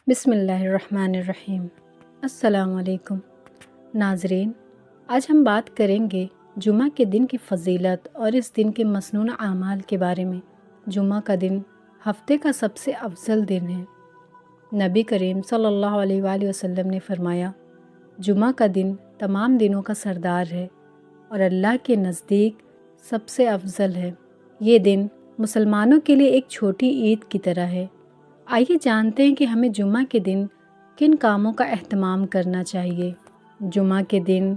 بسم اللہ الرحمن الرحیم۔ السلام علیکم ناظرین، آج ہم بات کریں گے جمعہ کے دن کی فضیلت اور اس دن کے مسنون اعمال کے بارے میں۔ جمعہ کا دن ہفتے کا سب سے افضل دن ہے۔ نبی کریم صلی اللہ علیہ وآلہ وسلم نے فرمایا، جمعہ کا دن تمام دنوں کا سردار ہے اور اللہ کے نزدیک سب سے افضل ہے۔ یہ دن مسلمانوں کے لیے ایک چھوٹی عید کی طرح ہے۔ آئیے جانتے ہیں کہ ہمیں جمعہ کے دن کن کاموں کا اہتمام کرنا چاہیے۔ جمعہ کے دن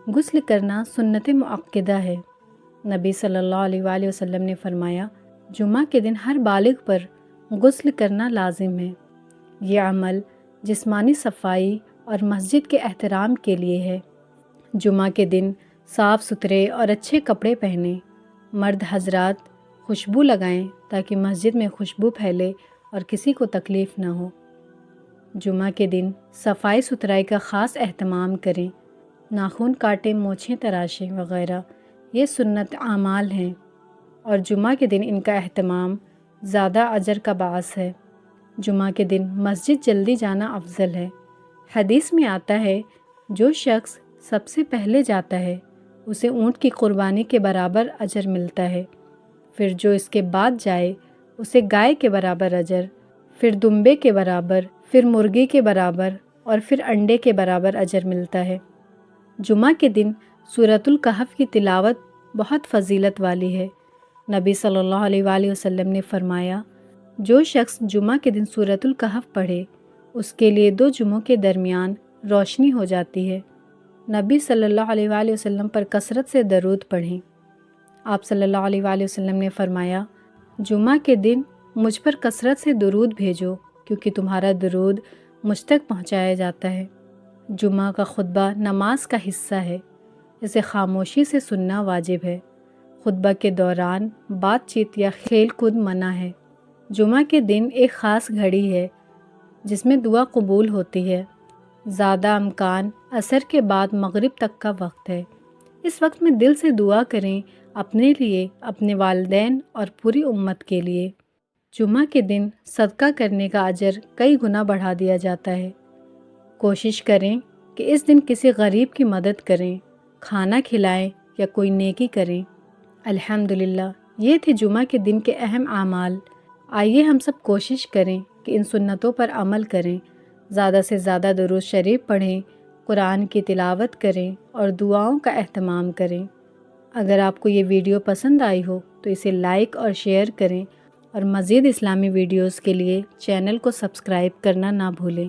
غسل کرنا سنت مؤکدہ ہے۔ نبی صلی اللہ علیہ وآلہ وسلم نے فرمایا، جمعہ کے دن ہر بالغ پر غسل کرنا لازم ہے۔ یہ عمل جسمانی صفائی اور مسجد کے احترام کے لیے ہے۔ جمعہ کے دن صاف ستھرے اور اچھے کپڑے پہنیں۔ مرد حضرات خوشبو لگائیں تاکہ مسجد میں خوشبو پھیلے اور کسی کو تکلیف نہ ہو۔ جمعہ کے دن صفائی ستھرائی کا خاص اہتمام کریں۔ ناخن کاٹیں، مونچھیں تراشیں وغیرہ، یہ سنت اعمال ہیں اور جمعہ کے دن ان کا اہتمام زیادہ اجر کا باعث ہے۔ جمعہ کے دن مسجد جلدی جانا افضل ہے۔ حدیث میں آتا ہے، جو شخص سب سے پہلے جاتا ہے اسے اونٹ کی قربانی کے برابر اجر ملتا ہے، پھر جو اس کے بعد جائے اسے گائے کے برابر اجر، پھر دمبے کے برابر، پھر مرغی کے برابر اور پھر انڈے کے برابر اجر ملتا ہے۔ جمعہ کے دن سورۃ الکہف کی تلاوت بہت فضیلت والی ہے۔ نبی صلی اللہ علیہ وآلہ وسلم نے فرمایا، جو شخص جمعہ کے دن سورۃ الکہف پڑھے اس کے لیے 2 جمعوں کے درمیان روشنی ہو جاتی ہے۔ نبی صلی اللہ علیہ وآلہ وسلم پر کثرت سے درود پڑھیں۔ آپ صلی اللہ علیہ وآلہ وسلم نے فرمایا، جمعہ کے دن مجھ پر کثرت سے درود بھیجو کیونکہ تمہارا درود مجھ تک پہنچایا جاتا ہے۔ جمعہ کا خطبہ نماز کا حصہ ہے، اسے خاموشی سے سننا واجب ہے۔ خطبہ کے دوران بات چیت یا کھیل کود منع ہے۔ جمعہ کے دن ایک خاص گھڑی ہے جس میں دعا قبول ہوتی ہے۔ زیادہ امکان عصر کے بعد مغرب تک کا وقت ہے۔ اس وقت میں دل سے دعا کریں، اپنے لیے، اپنے والدین اور پوری امت کے لیے۔ جمعہ کے دن صدقہ کرنے کا اجر کئی گنا بڑھا دیا جاتا ہے۔ کوشش کریں کہ اس دن کسی غریب کی مدد کریں، کھانا کھلائیں یا کوئی نیکی کریں۔ الحمدللہ، یہ تھے جمعہ کے دن کے اہم اعمال۔ آئیے ہم سب کوشش کریں کہ ان سنتوں پر عمل کریں، زیادہ سے زیادہ درود شریف پڑھیں، قرآن کی تلاوت کریں اور دعاؤں کا اہتمام کریں۔ اگر آپ کو یہ ویڈیو پسند آئی ہو تو اسے لائک اور شیئر کریں اور مزید اسلامی ویڈیوز کے لیے چینل کو سبسکرائب کرنا نہ بھولیں۔